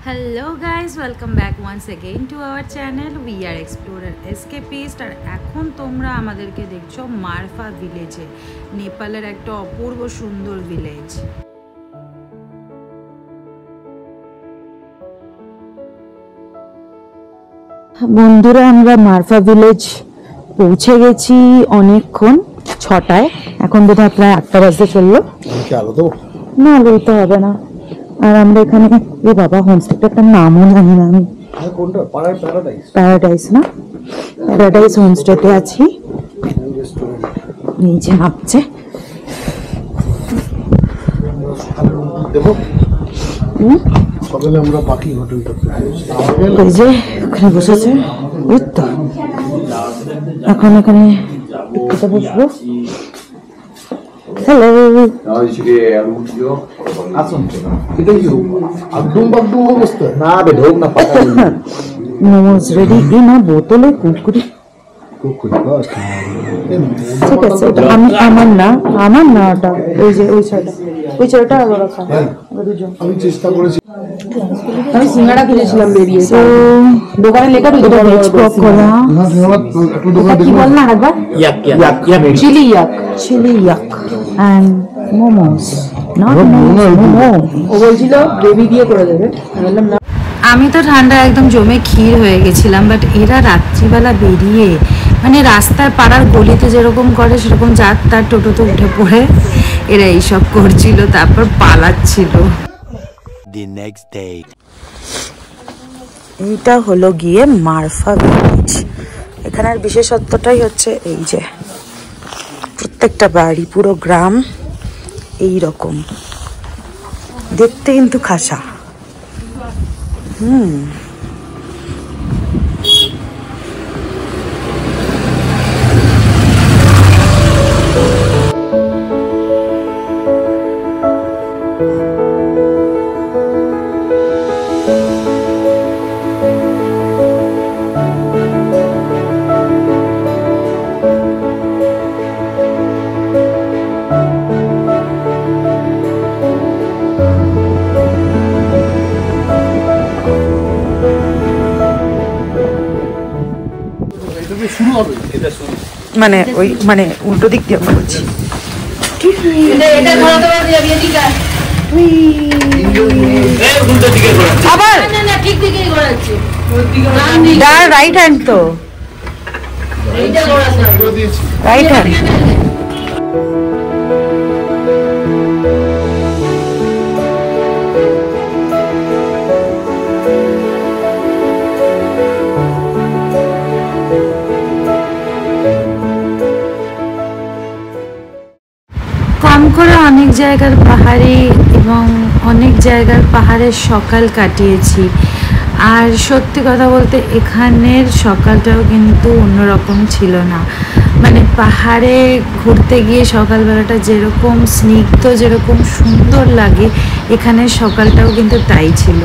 Hello guys, welcome back once again to our channel. We are Explorer Escapist আর এখন তোমরা আমাদেরকে দেখছো মারফা ভিলেজে, নেপালের একটা অপূর্ব সুন্দর ভিলেজ। বন্ধুরা, আমরা মারফা ভিলেজ পৌঁছে গেছি অনেকক্ষণ, 6টায়। এখন বোধহয় প্রায় 8টা বাজতে চললো। না, লইতে হবে না। আর আমরা এখানে বাবা হোমস্টেটার নামও জানি না আমি, প্যারাডাইস না, প্যারাডাইস হোমস্টেতে আছি। নিচে নামছে, ওই যে ওখানে বসেছে, ওই তো এখন এখানে বসবো। Hello, momos ready. না বোতলে কুকুরি, ঠিক আছে। আমার না ওটা, ওই যে ওই ছয়টা আরো রাখা। আমি চেষ্টা করেছি, আমি সিঙ্গাড়া কিনেছিলাম বেরিয়ে, দোকানে লেখা কি বল না একবার, চিলি ইয়াক and momos, not momo। ও বলছিল গ্রেভি দিয়ে করে দেবে, বললাম না। আমি তো ঠান্ডা একদম জমে ক্ষীর হয়ে গেছিলাম, বাট এরা রাত্রিবেলা বেরিয়ে মানে রাস্তার পাড়ার গলিতে যেরকম করে সেরকম যার তার টোটোতে উঠে পড়ে এরা এইসব করছিল, তারপর পালাচ্ছিল। এইটা হলো গিয়ে মারফা ভিলেজ। এখানের বিশেষত্বটাই হচ্ছে এই যে প্রত্যেকটা বাড়ি, পুরো গ্রাম এই রকম দেখতে, কিন্তু খাসা। মানে ওই মানে উল্টো দিক দিয়ে বলছি। আবার রাইট হ্যান্ড, তো রাইট হ্যান্ড। কম করে অনেক জায়গার পাহাড়ে এবং অনেক জায়গার পাহাড়ের সকাল কাটিয়েছি, আর সত্যি কথা বলতে এখানের সকালটাও কিন্তু অন্যরকম ছিল না। মানে পাহাড়ে ঘুরতে গিয়ে সকালবেলাটা যেরকম স্নিগ্ধ, যেরকম সুন্দর লাগে, এখানের সকালটাও কিন্তু তাই ছিল।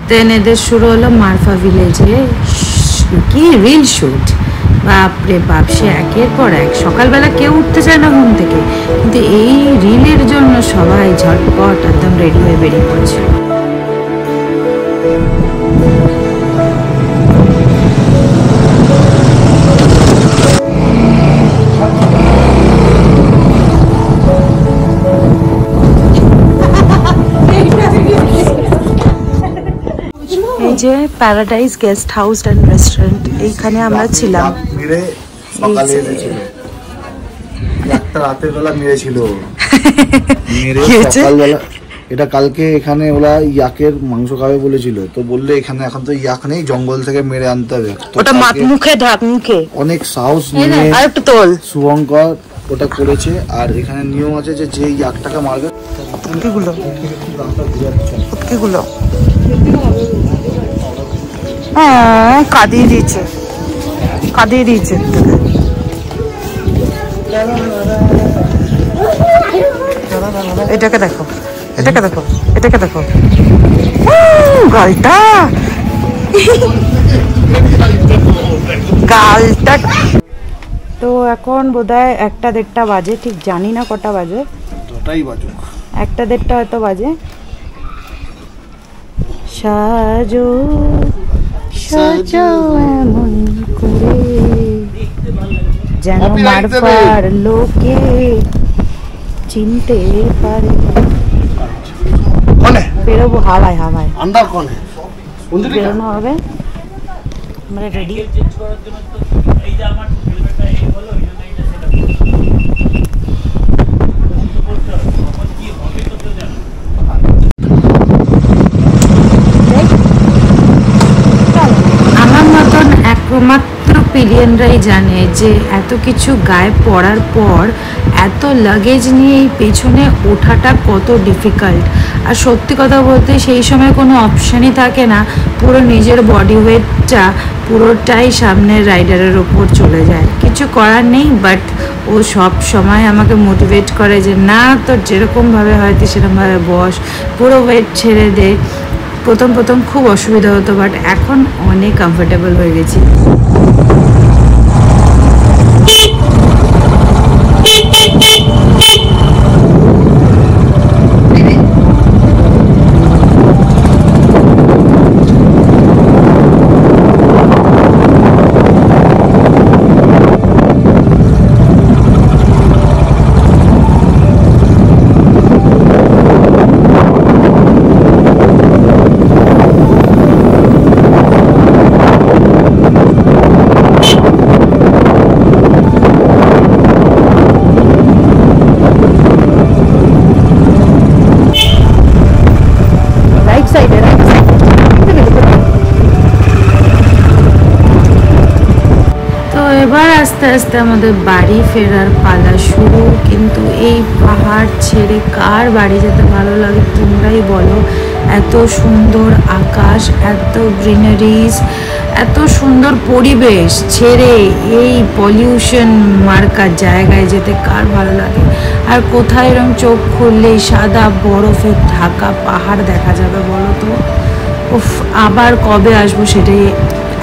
দেন এদের শুরু হলো মারফা ভিলেজে কি রিল শুট। বাপরে বাপ, সে একের পর এক, সকালবেলা কেউ উঠতে চায় না ঘুম থেকে, কিন্তু এই রিলের জন্য সবাই ঝটপট একদম রেডি হয়ে বেরিয়ে পড়েছে। এই যে paradise guest house and restaurant, এইখানে আমরা ছিলাম। রাতের বেলা মেরেছিল, এটা কালকে এখানে ওরা ইয়াকের মাংস খাবে বলেছিল, তো বললে এখানে এখন তো ইয়াক নেই, জঙ্গল থেকে মেরে আনতে হবে। ওটা মুখে ঢাক, মুখে অনেক সাহস নিয়ে শুভঙ্কর ওটা করেছে। আর এখানে নিয়ম আছে যে যে ইয়াকটাকে মারবে, কাঁদিয়ে দিয়েছে। এটাকে দেখো, গালটা তো এখন বোধহয় 1টা-1:30 বাজে, ঠিক জানি না কটা বাজে, 2টাই বাজুক, 1টা-1:30 হয়তো বাজে। সাজো সাজাও এমন করে যেন মারফার লোকে চিনতে পারে। বেরোবো হাওয়ায় হাওয়ায় अंदर कौन है? বেরোনো হবে। আমরা রেডি। আমার মতন একমাত্র পিলিয়নরাই জানে যে এত কিছু গায়ে পড়ার পর এত লাগেজ নিয়ে এই পেছনে ওঠাটা কত ডিফিকাল্ট। আর সত্যি কথা বলতে সেই সময় কোনো অপশানই থাকে না, পুরো নিজের বডি ওয়েটটা পুরোটাই সামনের রাইডারের ওপর চলে যায়। কিছু করার নেই, বাট ও সব সময় আমাকে মোটিভেট করে যে না, তোর যেরকমভাবে হয়তো সেরকমভাবে বস, পুরো ওয়েট ছেড়ে দে। প্রথম প্রথম খুব অসুবিধা হতো, বাট এখন অনেক কমফোর্টেবল হয়ে গেছি। আস্তে আস্তে আমাদের বাড়ি ফেরার পালা শুরু। কিন্তু এই পাহাড় ছেড়ে কার বাড়ি যেতে ভালো লাগে তোমরাই বলো। এত সুন্দর আকাশ, এত গ্রিনারিজ, এত সুন্দর পরিবেশ ছেড়ে এই পলিউশন মার্কা জায়গায় যেতে কার ভালো লাগে? আর কোথায় এরকম চোখ খুললেই সাদা বরফে ঢাকা পাহাড় দেখা যাবে বলো তো? উফ, আবার কবে আসবো সেটাই।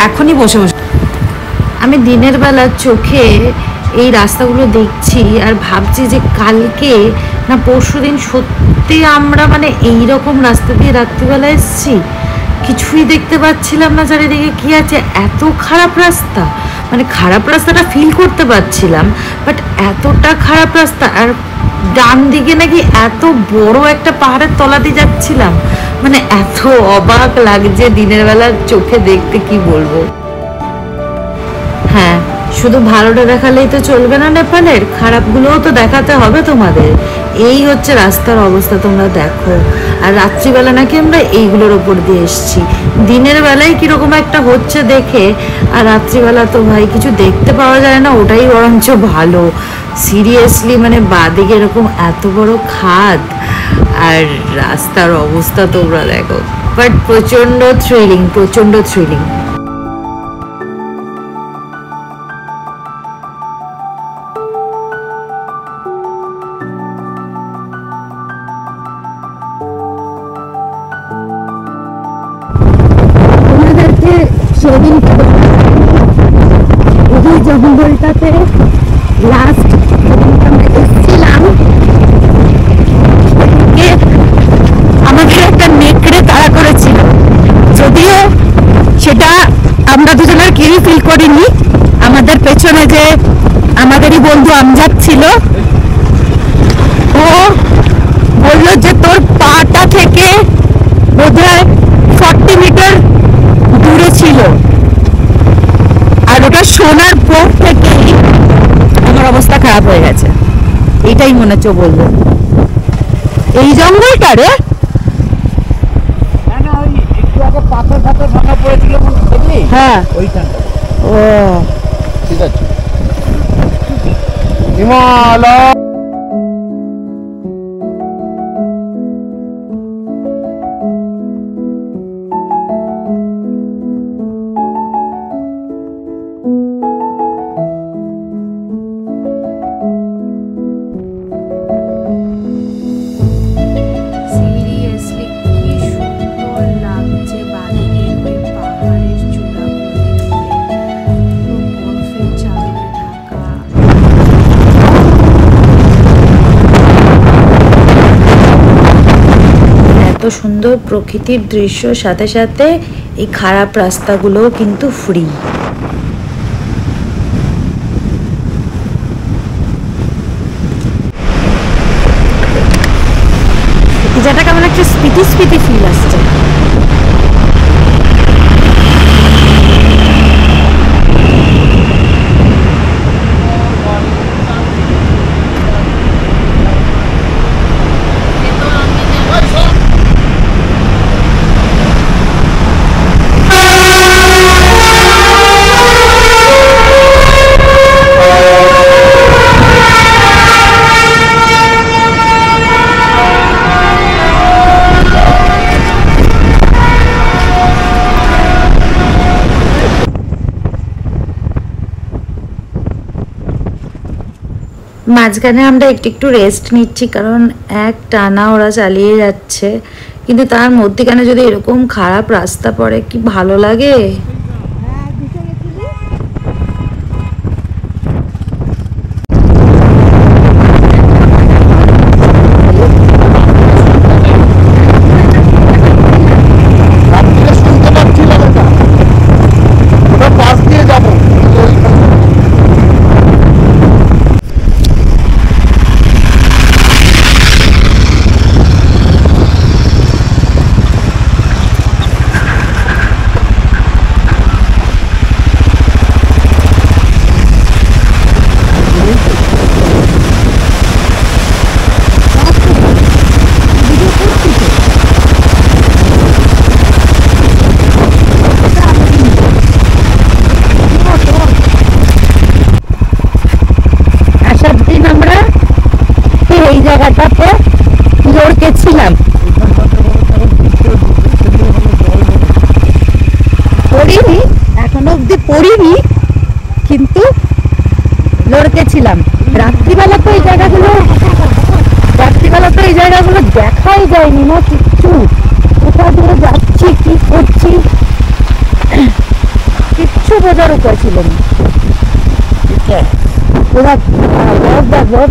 এখনই বসে বসে আমি দিনের বেলা চোখে এই রাস্তাগুলো দেখছি আর ভাবছি যে কালকে না পরশুদিন সত্যি আমরা মানে এইরকম রাস্তা দিয়ে রাত্রিবেলা এসেছি। কিছুই দেখতে পাচ্ছিলাম না চারিদিকে কি আছে। এত খারাপ রাস্তা, মানে খারাপ রাস্তাটা ফিল করতে পারছিলাম, বাট এতটা খারাপ রাস্তা। আর ডান দিকে নাকি এত বড় একটা পাহাড়ের তলা দিয়ে যাচ্ছিলাম, মানে এত অবাক লাগছে দিনের বেলা চোখে দেখতে, কি বলবো। হ্যাঁ, শুধু ভালোটা দেখালেই তো চলবে না, নেপালের খারাপগুলোও তো দেখাতে হবে তোমাদের। এই হচ্ছে রাস্তার অবস্থা, তোমরা দেখো। আর রাত্রিবেলা নাকি আমরা এইগুলোর ওপর দিয়ে এসছি। দিনের বেলায় কিরকম একটা হচ্ছে দেখে, আর রাত্রিবেলা তো ভাই কিছু দেখতে পাওয়া যায় না, ওটাই বরঞ্চ ভালো। সিরিয়াসলি মানে বাদিকে এরকম এত বড় খাদ আর রাস্তার অবস্থা তোমরা দেখো। বাট প্রচণ্ড থ্রিলিং, প্রচণ্ড থ্রিলিং। এই জঙ্গলটাতে লাস্ট আমরা এসেছিলাম, আমাদের একটা নেকড়ে তাড়া করেছিল। যদিও সেটা আমরা দুজনের কেউই ফিল করিনি। আমাদের পেছনে যে আমাদেরই বন্ধু আমজাদ ছিল, ও বললো যে তোর পাটা থেকে বোধহয় 40 মিটার দূরে ছিল। আর ওটা শোনার পর থেকেই আমার অবস্থা খারাপ হয়ে গেছে, এটাই মনে হচ্ছে বলবো। এই জঙ্গলটা রে, পাথর ফাথর ভাঙা পড়েছিল দেখলি? হ্যাঁ ওইখানটা। ও ঠিক আছে। হিমালয় সুন্দর প্রকৃতির দৃশ্য, সাথে সাথে এই খারাপ রাস্তাগুলোও কিন্তু ফ্রি। যেটা কেমন একটা স্পিতি স্পিতি ফিল আসছে। মাঝখানে আমরা একটু একটু রেস্ট নিচ্ছি, কারণ এক টানা ওরা চালিয়ে যাচ্ছে, কিন্তু তার মধ্যেখানে যদি এরকম খারাপ রাস্তা পড়ে কি ভালো লাগে। এই জায়গাটাতে লড়কেছিলাম, পড়িনি এখনো অব্দি পড়িনি, কিন্তু লড়কেছিলাম। রাত্রিবেলা তো এই জায়গাগুলো দেখাই যায়নি না কিচ্ছু, কোথা দিয়ে যাচ্ছি কি করছি কিচ্ছু বোঝার উপায় ছিল না। ওরা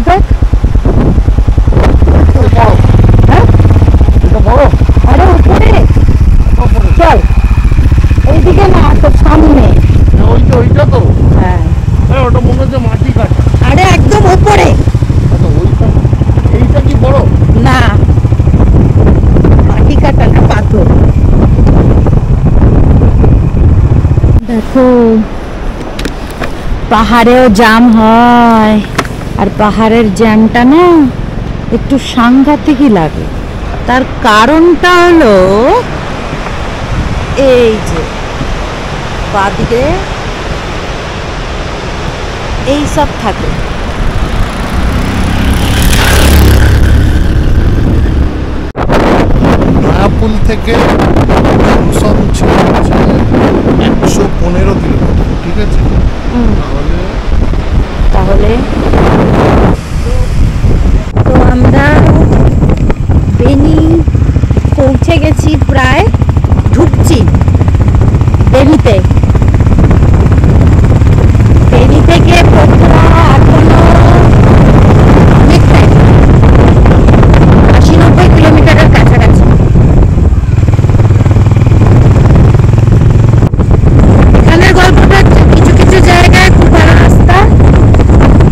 দেখ আরে উপরে চল, এইদিকে না, তো সামনে ওইটা তো, হ্যাঁ ওটা মনে হচ্ছে মাটি কাটা। আরে একদম উপরে, এইটা কি বড় না মাটি কাটা না, পাথর। দেখো পাহাড়েও জ্যাম হয়, আর পাহাড়ের জ্যামটা না একটু সাংঘাতিকই লাগে। তার কারণটা হলো এই যে বাদিকে এই সব থাকে, মায়াপুল থেকে ছিল 115 কিলোমিটার, ঠিক আছে? তাহলে তো আমরা বেনি পৌঁছে গেছি, প্রায় ঢুকছি বেনিতে। বেনি থেকে পোখরা এখনো অনেকটাই, 80-90 কিলোমিটারের কাছাকাছি। এখানের গল্পটা হচ্ছে কিছু কিছু জায়গায় খুব ভালো রাস্তা,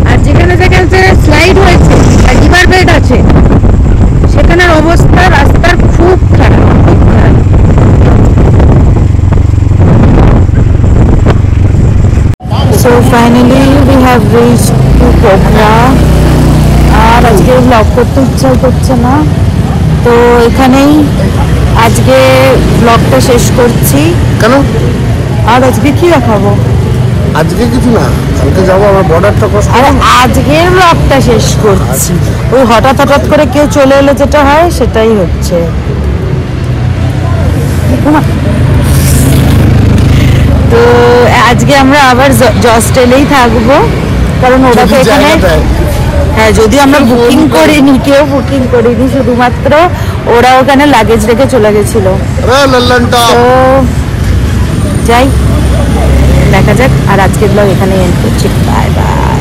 আর যেখানে যেখানে স্লাইড হয়েছে আর রিভার বেড আছে সেখানের অবস্থা রাস্তার খুব খারাপ, খুব খারাপ। So finally we have reached to Pokhara, আর আজকে ব্লগ করতে ইচ্ছা করছে না, তো এখানেই আজকে ব্লগটা শেষ করছি। কেন? আর আজকে কি দেখাবো? আজকে কিছু না, কালকে যাবো আমার বর্ডারটা ক্রস আর আজকের ব্লগটা শেষ করছি। ওই হঠাৎ হঠাৎ করে কেউ চলে এলে যেটা হয় সেটাই হচ্ছে। তো আজকে আমরা আবার জস্টেলেই থাকবো, কারণ ওরা তো এখানে, হ্যাঁ যদি আমরা বুকিং করিনি, কেউ বুকিং করিনি, শুধুমাত্র ওরা ওখানে লাগেজ রেখে চলে গেছিল। তো যাই, দেখা যাক। আর আজকের ব্লগ এখানে এন্ড করছি, বাই বাই।